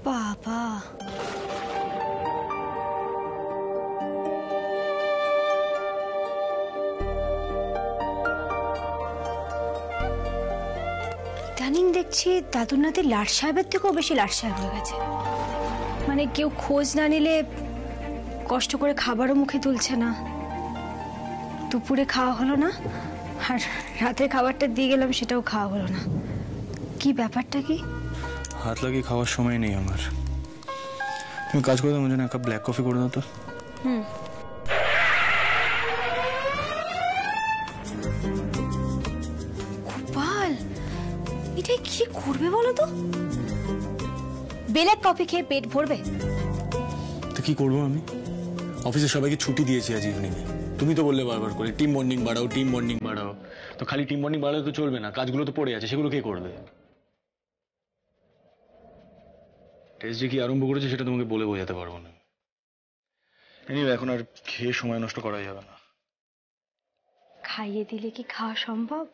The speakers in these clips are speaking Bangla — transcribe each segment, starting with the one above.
বাবা, ইদানিং দেখছি দাদুর নাতি লাট সাহেবের থেকেও বেশি লাট সাহেব হয়ে গেছে। মানে কেউ খোঁজ না নিলে কষ্ট করে খাবারও মুখে তুলছে না, দুপুরে খাওয়া হলো না, আর রাতের খাবারটা দিয়ে গেলাম সেটাও খাওয়া হলো না। কি ব্যাপারটা কি? হাত লাগিয়ে খাওয়ার সময় নেই আমার। তুমি কাজ করে দাও, আমার জন্য এক কাপ ব্ল্যাক কফি করে দাও তো। গোপাল, এটাই কি করবে বলো তো? ব্ল্যাক কফি খেয়ে পেট ভরবে? তো কি করবো আমি? অফিসে সবাইকে ছুটি দিয়েছি আজ ইভিনিং এ। তুমি তো বললে বারবার করে টিম বন্ডিং বাড়াও, টিম বন্ডিং বাড়াও। তো খালি টিম বন্ডিং বাড়ালে তো চলবে না, কাজগুলো তো পড়ে আছে, সেগুলো কে করবে? টেস্ট যে কি আরম্ভ করেছে সেটা তোমাকে বলে বোঝাতে পারবো না। এনিওয়ে, এখন আর খেয়ে সময় নষ্ট করা যাবে না। খাইয়ে দিলে কি খাওয়া সম্ভব?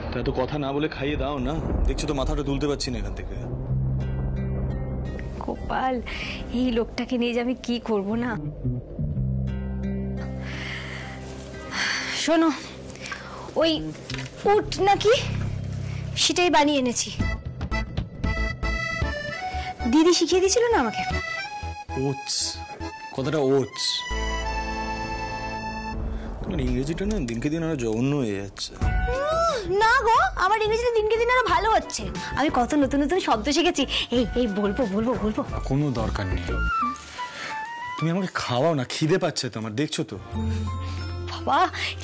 তা এত কথা না বলে খাইয়ে দাও না, দেখছো তো মাথাটা তুলতে পারছি না এখান থেকে। গোপাল, এই লোকটাকে নিয়ে যে আমি কি করব না। শোনো, ওই উট নাকি সেটাই বানিয়ে এনেছি। দিদি শিখিয়ে দিয়েছিল না আমাকে। ওটস, কথাটা ওটস। তোমার ইংরেজিটা না দিনকে দিন আরো জঘন্য হয়ে যাচ্ছে। না গো, আমার ইংরেজিটা দিনকে দিন আরো ভালো হচ্ছে। আমি কত নতুন নতুন শব্দ শিখেছি। এই এই বলবো বলবো বলবো। কোনো দরকার নেই, তুমি আমাকে খাওয়াও না, খিদে পাচ্ছে তো আমার, দেখছো তো। বাবা,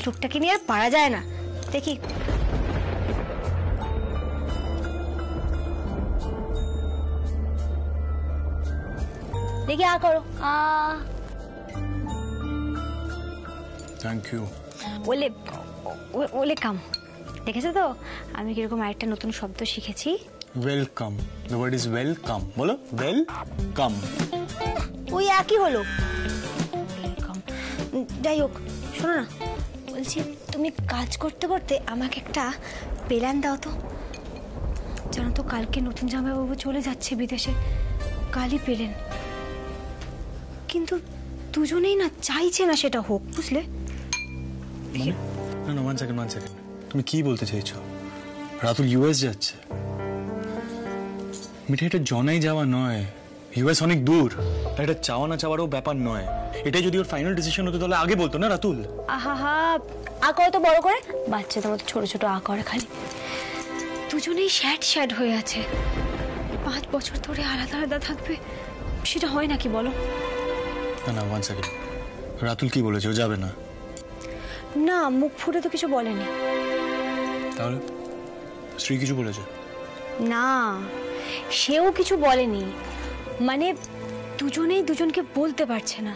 লোকটাকে নিয়ে আর পারা যায় না। দেখি, দেখি আ করো। আ থ্যাংক ইউ। ওলে ওলে কাম। দেখেছো তো আমি কিরকম আরেকটা নতুন শব্দ শিখেছি। Welcome, the word is welcome. বলো ওয়েলকাম। ওই একই হলো। যাই হোক, শোনো না, বলছি তুমি কাজ করতে করতে আমাকে একটা প্ল্যান দাও তো। জানো তো কালকে নতুন জামাইবাবু চলে যাচ্ছে বিদেশে, কালই পেলেন। কিন্তু দুজনেই না চাইছে না সেটা হোক, বুঝলে? না না, ওয়ান সেকেন্ড। তুমি কি বলতে চাইছো? রাতুল ইউএস যাচ্ছে। মিঠা, এটা জনাই যাওয়া নয়, ইউএস অনেক দূর। এটা চাওয়া না চাওয়ারও ব্যাপার নয়। এটাই যদি ওর ফাইনাল ডিসিশন হতো তাহলে আগে বলতো না রাতুল। আহা, আ করে তো বড় করে, বাচ্চাদের মতো ছোট ছোট আ করে খালি। দুজনেই শ্যাড হয়ে আছে। 5 বছর ধরে আলাদা আলাদা থাকবে, সেটা হয় নাকি বলো? না না, ওয়ান সেকেন্ড। রাতুল কি বলেছে? ও যাবে না? না, মুখ ফুটে তো কিছু বলেনি। তাহলে শ্রী কিছু বলেছে? না, সেও কিছু বলেনি। মানে দুজনেই দুজনকে বলতে পারছে না।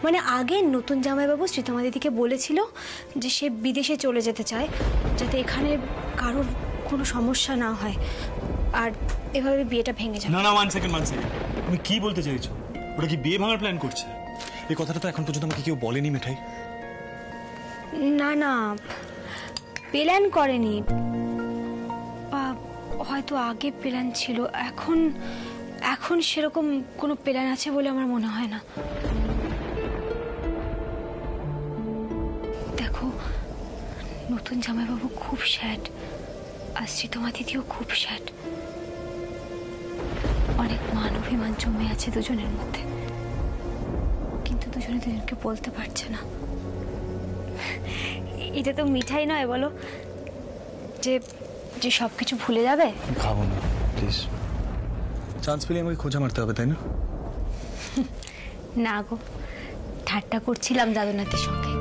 মানে আগে নতুন জামাইবাবু শ্রীতমা দিদিকে বলেছিল যে সে বিদেশে চলে যেতে চায়, যাতে এখানে কারোর কোনো সমস্যা না হয়, আর এভাবে বিয়েটা ভেঙে যায়। না না, ওয়ান সেকেন্ড। তুমি কি বলতে চাইছো? ওটা কি বিয়ে ভাঙার প্ল্যান করছে? এই কথাটা তো এখন পর্যন্ত আমাকে কেউ বলেনি মিঠাই। না না, প্ল্যান করেনি, হয়তো আগে প্ল্যান ছিল, এখন সেরকম কোনো প্ল্যান আছে বলে আমার মনে হয় না। দেখো, নতুন জামাইবাবু খুব স্যাড, আর শ্রীতমা দিদিও খুব স্যাড। অনেক মান অভিমান জমে আছে দুজনের মধ্যে, কিন্তু দুজনে দুজনকে বলতে পারছে না। এটা তো মিঠাই নয় বলো, যে যে সবকিছু ভুলে যাবে। খাবো না প্লিজ, চান্স পেলে আমাকে খোঁজা মারতে হবে, তাই না? না গো, ঠাট্টা করছিলাম দাদু নাতির সঙ্গে।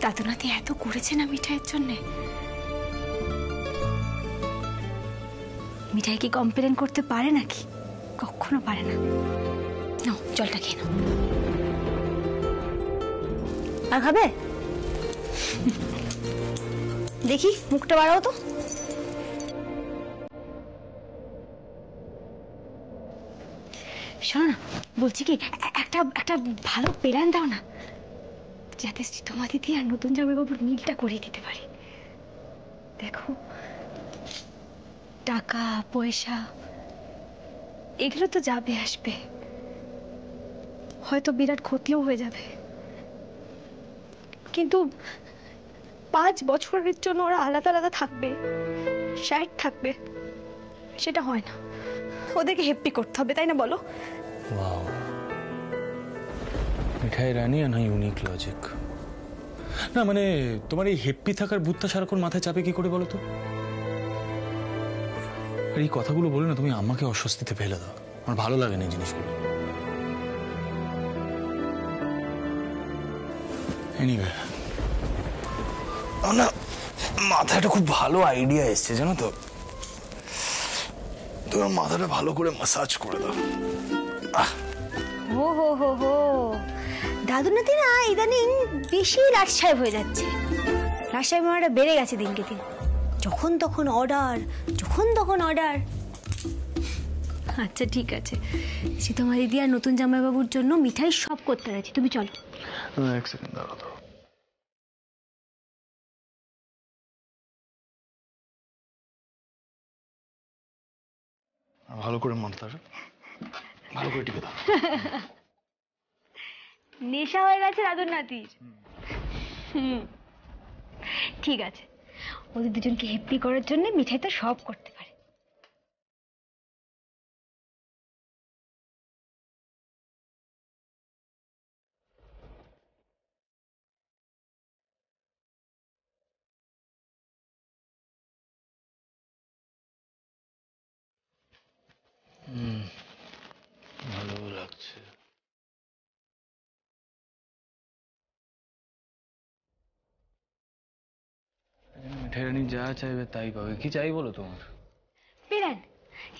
দাদু নাতি এত করেছে না মিঠাইয়ের জন্যে। মিঠাই কি কমপ্লেন করতে পারে নাকি? কখনো পারে না। নাও, জলটা খেয়ে নাও। আর খাবে? দেখি মুখটা বাড়াও তো। শোনো না, বলছি কি একটা একটা ভালো প্ল্যান দাও না, যাতে তোমার দিদি আর নতুন জামাইবাবুর মিলটা করিয়ে দিতে পারি। দেখো, টাকা পয়সা এগুলো তো যাবে আসবে, হয়তো বিরাট ক্ষতিও হয়ে যাবে, কিন্তু 5 বছরের জন্য ওরা আলাদা আলাদা থাকবে, সাইড থাকবে, সেটা হয় না। ওদেরকে হ্যাপি করতে হবে, তাই না বলো? ওয়াও, মিঠাই রানী না ইউনিক লজিক। না মানে তোমার এই হ্যাপি থাকার বুদ্ধা সারাক্ষণ মাথায় চাপে কি করে বলো তো? আর এই কথাগুলো বলে না তুমি আমাকে অস্বস্তিতে ফেলে দাও, আমার ভালো লাগে না এই জিনিসগুলো। এনিওয়ে, না মাথায় একটা খুব ভালো আইডিয়া এসছে জানো তো, তোমার মাথাটা ভালো করে মাসাজ করে দাও। হো হো হো হো, দাদু নাতি না ইদানিং বেশি লাট সাহেব হয়ে যাচ্ছে। লাট সাহেব মারাটা বেড়ে গেছে দিনকে দিন, যখন তখন অর্ডার, যখন তখন অর্ডার। আচ্ছা ঠিক আছে, সীতামা দিদি আর নতুন জামাইবাবুর জন্য মিঠাই সব করতে যাচ্ছি, তুমি চলো। এক সেকেন্ড দাঁড়াও তো, ভালো করে মাথাটা ভালো করে টিপে দাও। নেশা হয়ে গেছে দাদুর নাতির। ঠিক আছে, ওদের দুজনকে হ্যাপি করার জন্য মিঠাই তো সব করতে পারে। ভালো লাগছে। মিঠাই রানী যা চাইবে তাই পাবে। কি চাই বলো তোমার? প্ল্যান,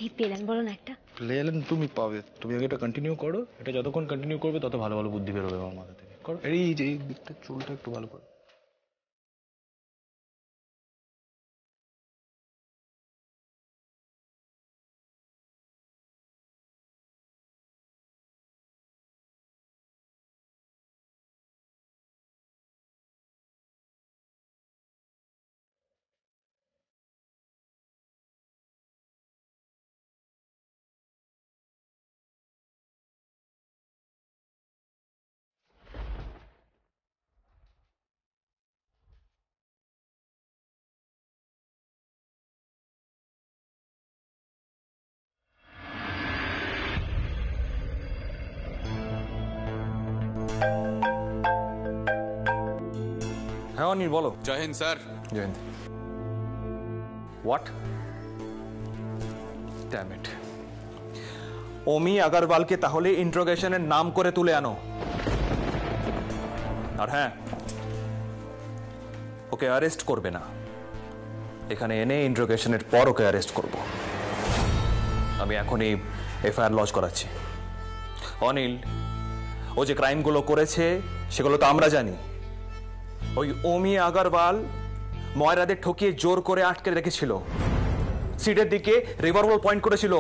এই প্ল্যান বলো না একটা। প্ল্যান তুমি পাবে, তুমি আগে এটা কন্টিনিউ করো। এটা যতক্ষণ কন্টিনিউ করবে তত ভালো ভালো বুদ্ধি বেরোবে আমার মাথা থেকে। করো, এই যে এই দিকটা চুলটা একটু ভালো করো। হ্যাঁ অনিল বলো। Jai Hind sir. Jayanta, what? Damn it. অমি আগরওয়ালকে তাহলে ইন্ট্রোগেশনের নাম করে তুলে আনো। আর হ্যাঁ, ওকে অ্যারেস্ট করবে না, এখানে এনে ইন্ট্রোগেশনের পর ওকে অ্যারেস্ট করব। আমি এখনই এফআইআর লজ করাচ্ছি। অনিল, ও যে ক্রাইমগুলো করেছে সেগুলো তো আমরা জানি। ওই অমি আগরওয়াল ময়রাদের ঠকিয়ে জোর করে আটকে রেখেছিল, সিটের দিকে রিভলভার পয়েন্ট করেছিল।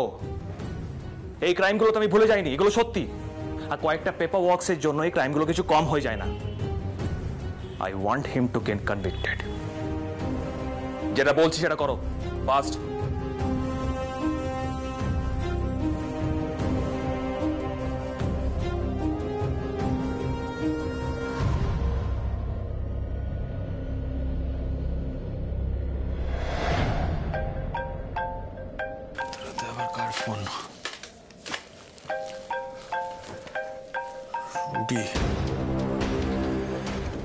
এই ক্রাইমগুলো তো আমি ভুলে যাইনি, এগুলো সত্যি। আর কয়েকটা পেপার ওয়ার্কসের জন্য এই ক্রাইমগুলো কিছু কম হয়ে যায় না। I want him to get convicted. যেটা বলছি সেটা করো, ফাস্ট। আবার কার ফোন? রুডি।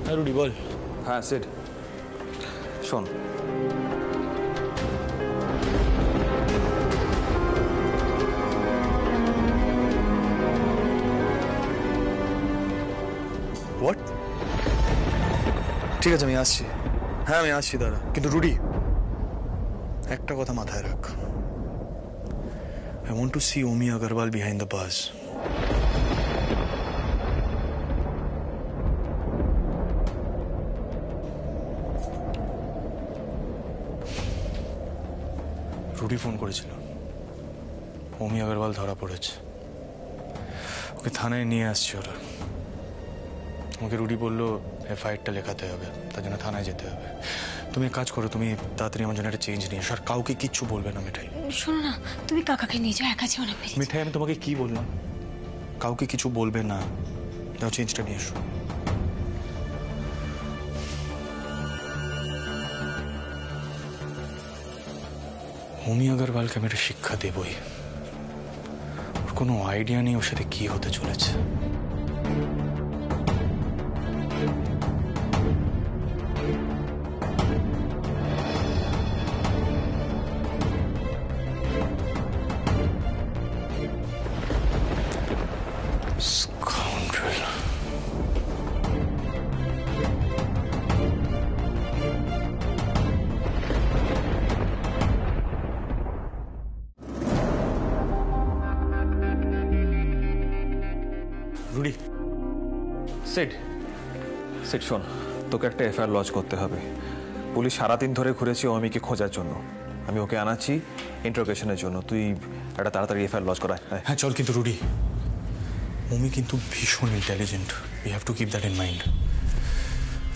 হ্যাঁ রুডি বল। হ্যাঁ সিড, শোন, হোয়াট? ঠিক আছে আমি আসছি। হ্যাঁ আমি আসছি, দাঁড়া। কিন্তু রুডি, একটা কথা মাথায় রাখ, I want to see Omi Agarwal behind the bars. Rudy phone করেছিল, ওমি আগরওয়াল ধরা পড়েছে। ওকে থানায় নিয়ে আসছে ওরা। আমাকে রুডি বললো এফআইআরটা লেখাতে হবে, তার জন্য থানায় যেতে হবে। তুমি এক কাজ করো, তুমি তাড়াতাড়ি আমার জন্য একটা চেঞ্জ নিয়ে এসো, আর কাউকে কিচ্ছু বলবে না। মিঠাই, শোনো না, তুমি কাকাকে নিয়ে যাও, একা যেও না প্লিজ। মিঠাই, আমি তোমাকে কি বললাম? কাউকে কিছু বলবে না। যাও চেঞ্জটা নিয়ে এসো। হোমি আগরওয়ালকে আমি একটা শিক্ষা দেবই। ওর কোনো আইডিয়া নেই ওর সাথে কি হতে চলেছে। Scoundrel. রুডি, সিড সিড, শোন, তোকে একটা এফআইআর লজ করতে হবে। পুলিশ সারাদিন ধরে ঘুরেছে অমিকে খোঁজার জন্য। আমি ওকে আনাচ্ছি ইন্টারোগেশনের জন্য। তুই একটা তাড়াতাড়ি এফআইআর লজ করা। হ্যাঁ চল। কিন্তু রুডি, ওমি কিন্তু ভীষণ intelligent. We have to keep that in mind.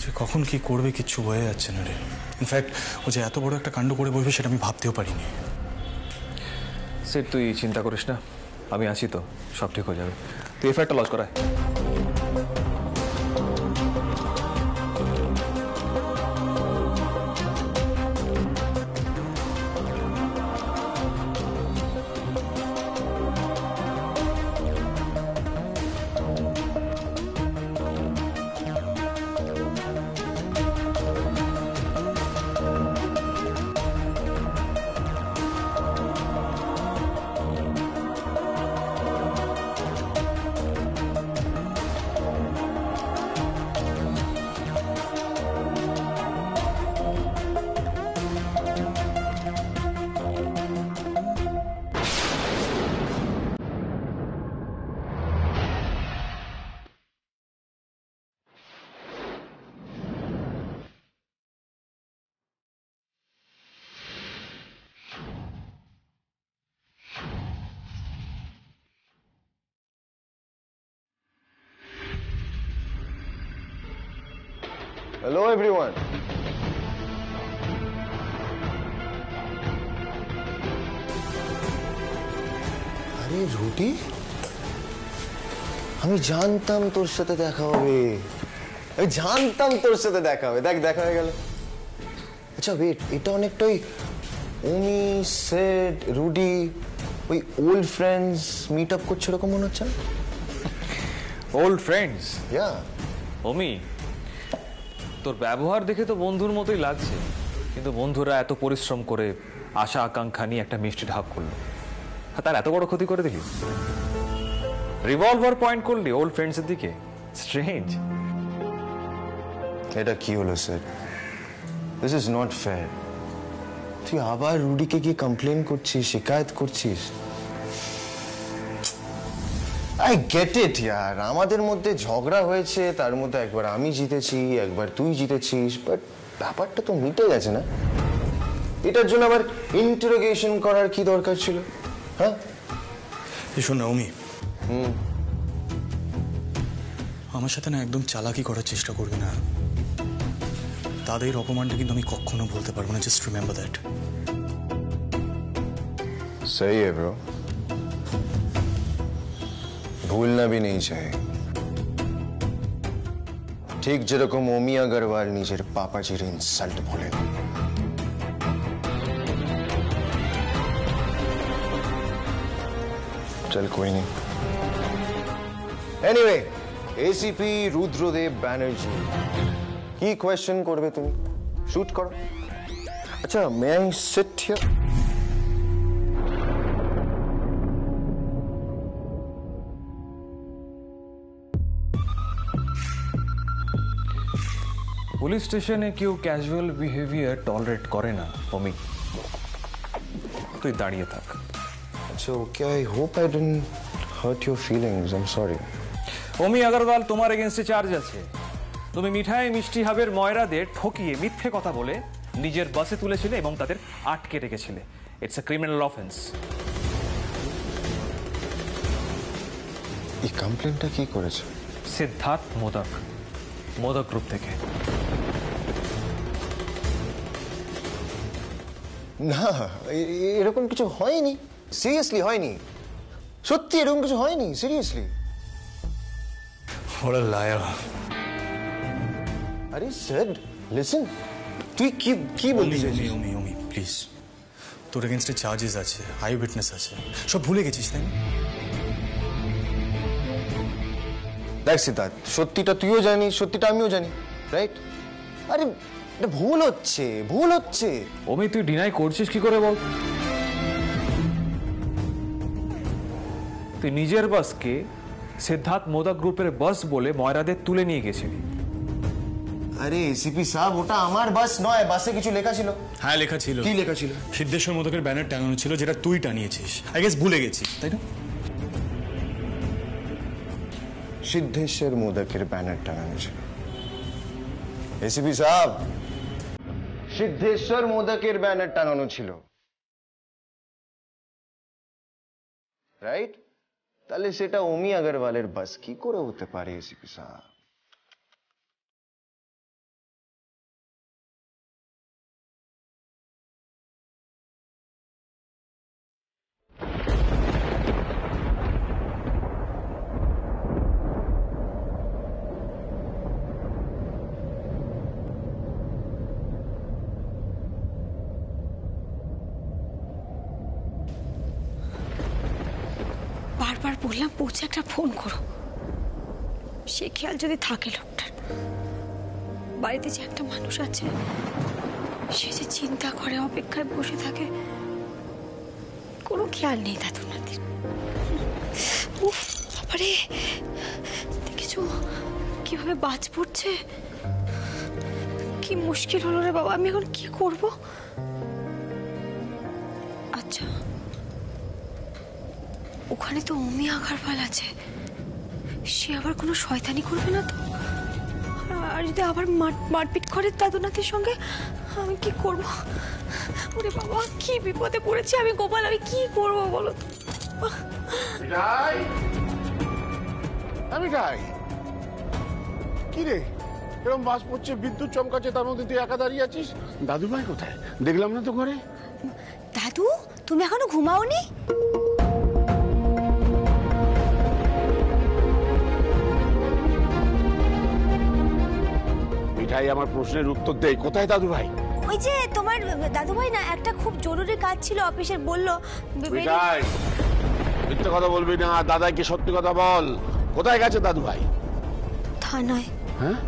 যে কখন কি করবে কিচ্ছু বোঝা যাচ্ছে না রে। ইনফ্যাক্ট ও যে এত বড় একটা কাণ্ড করে বলবে সেটা আমি ভাবতেও পারিনি। সিড, তুই চিন্তা করিস না, আমি আছি তো, সব ঠিক হয়ে যাবে। তুই এফআইআরটা লজ করায়। Hello everyone. আরে রুটি, আমি জানতাম তোর সাথে দেখা হবে। আমি জানতাম তোর সাথে দেখা হবে। দেখ, দেখা হয়ে গেল। আচ্ছা ওয়েট, এটা অনেকটা ওই ওমি, সেড, রুডি ওই ওল্ড ফ্রেন্ডস মিট আপ করছে এরকম মনে হচ্ছে না? Old friends? ইয়া। ওমি, তোর ব্যবহার দেখে তো বন্ধুর মতোই লাগছে, কিন্তু বন্ধুরা এত পরিশ্রম করে আশা আকাঙ্ক্ষা নিয়ে একটা মিষ্টি ঢাক করলো, তার এত বড় ক্ষতি করে দিলি। রিভলভার পয়েন্ট করলি ওল্ড ফ্রেন্ডসের দিকে। স্ট্রেঞ্জ। এটা কি হলো sir? This is not fair. তুই আবার রুডিকে গিয়ে কমপ্লেন করছিস, শিকায়ত করছিস। আই গেট ইট ইয়ার, আমাদের মধ্যে ঝগড়া হয়েছে, তার মধ্যে একবার আমি জিতেছি, একবার তুই জিতেছিস, বাট ব্যাপারটা তো মিটে গেছে না? এটার জন্য আবার ইন্টারোগেশন করার কি দরকার ছিল? হ্যাঁ শোন না ওমি, আমার সাথে না একদম চালাকি করার চেষ্টা করবি না। তাদের অপমানটা কিন্তু আমি কখনো বলতে পারবো না। Just remember that. सही है ब्रो, भूलना भी नहीं चाहिए। ठीक যেরকম ওমি আগরওয়াল নিজের পাপাজির ইনসাল্ট ভুলে। चल कोई नहीं। एनीवे, एसीपी रुद्रदेव बैनर्जी, কি কোয়েশ্চেন করবে তুমি? শুট করো। আচ্ছা, may I sit here? Police স্টেশনে কেউ ক্যাজুয়াল বিহেভিয়ার টলারেট করে না ওমি। তুই দাঁড়িয়ে থাক। So, okay, I hope I didn't hurt your feelings. I'm sorry. ওমি Agarwal, তোমার এগেইনস্টে চার্জ আছে। তুমি মিঠাই মিষ্টি হাবের ময়রাদের ঠকিয়ে মিথ্যে কথা বলে নিজের বাসে তুলেছিলে এবং তাদের আটকে রেখেছিলে। It's a criminal offence. এই কমপ্লেনটা কি করেছে? সিদ্ধার্থ মোদক, মোদক গ্রুপ থেকে। না, এরকম কিছু হয়নি, সিরিয়াসলি হয়নি, সত্যি এরকম কিছু হয়নি, সিরিয়াসলি। What a liar. আরে স্যার লিসেন, তুই কি বলছিস? ওমি প্লিজ, তোর এগেনস্টে চার্জেস আছে, আই উইটনেস আছে, সব ভুলে গেছিস তাই না? দেখ সিদ্ধার্থ, সত্যিটা তুইও জানিস, সত্যিটা আমিও জানি, রাইট? আরে এটা ভুল হচ্ছে। ওমি তুই ডিনাই করছিস কি করে বল? তুই নিজের বাসকে সিদ্ধার্থ মোদক গ্রুপের বাস বলে ময়রাদের তুলে নিয়ে গেছিলি। আরে এসিপি সাহেব, ওটা আমার বাস নয়, বাসে কিছু লেখা ছিল। হ্যাঁ লেখা ছিল। কি লেখা ছিল? সিদ্ধেশ্বর মোদকের ব্যানার টাঙানো ছিল, যেটা তুই টানিয়েছিস। আই গেস ভুলে গেছিস তাই না? সিদ্ধেশ্বর মোদকের ব্যানার টাঙানো ছিল। এসিপি সাহেব, সিদ্ধেশ্বর মোদকের ব্যানার টাঙানো ছিল, রাইট? তাহলে সেটা ওমি আগরওয়ালের বাস কি করে হতে পারে এসিপি সাহেব? বারবার বললাম পৌঁছে একটা ফোন করো, সে খেয়াল যদি থাকে লোকটার। বাড়িতে যে একটা মানুষ আছে, সে যে চিন্তা করে, অপেক্ষায় বসে থাকে, কোনো খেয়াল নেই দাদু নাতির। উফ বাবারে, দেখেছো কিভাবে বাজ পড়ছে? কি মুশকিল হলো রে বাবা, আমি এখন কি করব? আচ্ছা, ওখানে তো অমি আগরওয়াল আছে, সে আবার কোনো শয়তানি করবে না তো? আর যদি আবার মারপিট করে দাদু নাতির সঙ্গে, আমি কি করব? ওরে বাবা, কি বিপদে পড়েছি আমি গোপাল, আমি কি করব বলো তো? আমি যাই। কি রে, এরকম বাস পড়ছে, বিদ্যুৎ চমকাচ্ছে, তার মধ্যে তুই একা দাঁড়িয়ে আছিস? দাদু ভাই কোথায়? দেখলাম না তো ঘরে। দাদু, তুমি এখনো ঘুমাওনি? মিঠাই আমার প্রশ্নের উত্তর দেয়, কোথায় দাদু ভাই? ওই যে তোমার দাদু ভাই না, একটা খুব জরুরি কাজ ছিল অফিসের, বললো। মিঠাই, মিথ্যে কথা বলবি না, দাদাকে সত্যি কথা বল, কোথায় গেছে দাদু ভাই? থানায়। হ্যাঁ?